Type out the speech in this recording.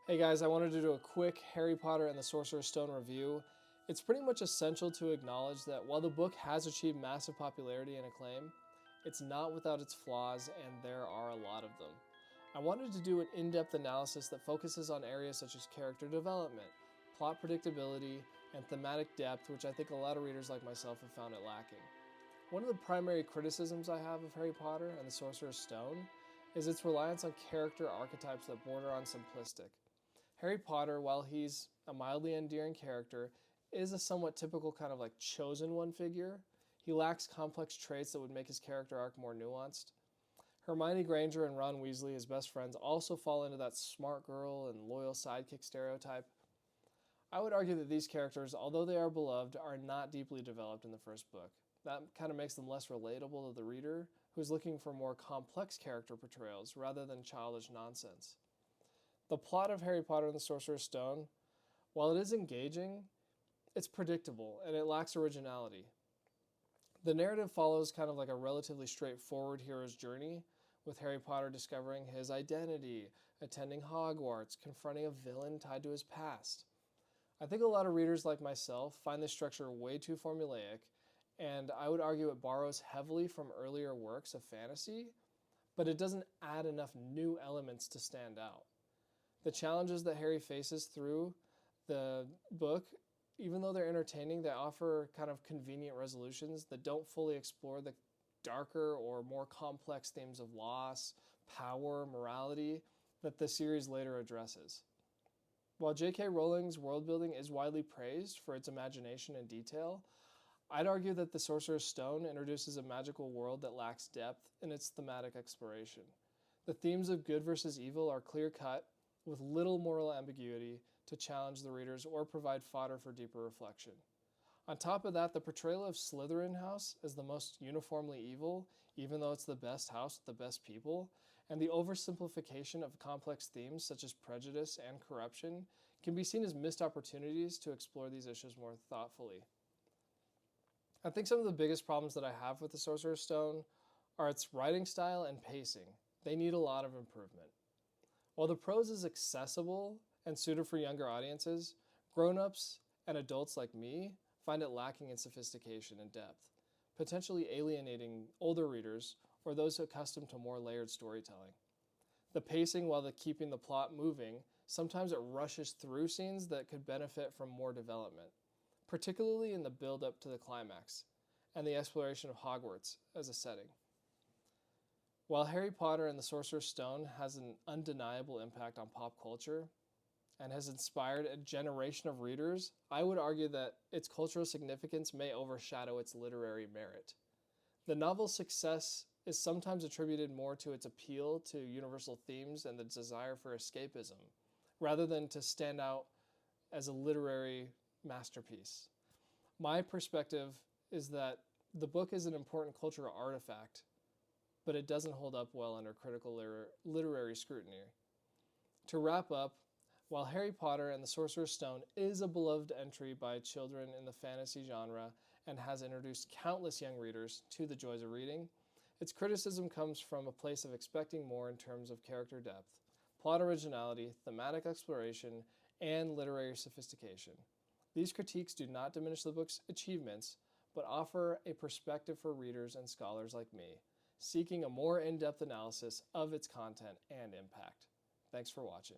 Hey guys, I wanted to do a quick Harry Potter and the Sorcerer's Stone review. It's pretty much essential to acknowledge that while the book has achieved massive popularity and acclaim, it's not without its flaws, and there are a lot of them. I wanted to do an in-depth analysis that focuses on areas such as character development, plot predictability, and thematic depth, which I think a lot of readers like myself have found it lacking. One of the primary criticisms I have of Harry Potter and the Sorcerer's Stone is its reliance on character archetypes that border on simplistic. Harry Potter, while he's a mildly endearing character, is a somewhat typical kind of like chosen one figure. He lacks complex traits that would make his character arc more nuanced. Hermione Granger and Ron Weasley, his best friends, also fall into that smart girl and loyal sidekick stereotype. I would argue that these characters, although they are beloved, are not deeply developed in the first book. That kind of makes them less relatable to the reader, who's looking for more complex character portrayals rather than childish nonsense. The plot of Harry Potter and the Sorcerer's Stone, while it is engaging, it's predictable and it lacks originality. The narrative follows kind of like a relatively straightforward hero's journey, with Harry Potter discovering his identity, attending Hogwarts, confronting a villain tied to his past. I think a lot of readers like myself find this structure way too formulaic, and I would argue it borrows heavily from earlier works of fantasy, but it doesn't add enough new elements to stand out. The challenges that Harry faces through the book, even though they're entertaining, they offer kind of convenient resolutions that don't fully explore the darker or more complex themes of loss, power, morality that the series later addresses. While J.K. Rowling's world building is widely praised for its imagination and detail, I'd argue that the Sorcerer's Stone introduces a magical world that lacks depth in its thematic exploration. The themes of good versus evil are clear-cut, with little moral ambiguity to challenge the readers or provide fodder for deeper reflection. On top of that, the portrayal of Slytherin House as the most uniformly evil, even though it's the best house with the best people, and the oversimplification of complex themes such as prejudice and corruption can be seen as missed opportunities to explore these issues more thoughtfully. I think some of the biggest problems that I have with the Sorcerer's Stone are its writing style and pacing. They need a lot of improvement. While the prose is accessible and suited for younger audiences, grown-ups and adults like me find it lacking in sophistication and depth, potentially alienating older readers or those accustomed to more layered storytelling. The pacing, while keeping the plot moving, sometimes it rushes through scenes that could benefit from more development, particularly in the build-up to the climax and the exploration of Hogwarts as a setting. While Harry Potter and the Sorcerer's Stone has an undeniable impact on pop culture and has inspired a generation of readers, I would argue that its cultural significance may overshadow its literary merit. The novel's success is sometimes attributed more to its appeal to universal themes and the desire for escapism, rather than to stand out as a literary masterpiece. My perspective is that the book is an important cultural artifact, but it doesn't hold up well under critical literary scrutiny. To wrap up, while Harry Potter and the Sorcerer's Stone is a beloved entry by children in the fantasy genre and has introduced countless young readers to the joys of reading, its criticism comes from a place of expecting more in terms of character depth, plot originality, thematic exploration, and literary sophistication. These critiques do not diminish the book's achievements, but offer a perspective for readers and scholars like me, seeking a more in-depth analysis of its content and impact. Thanks for watching.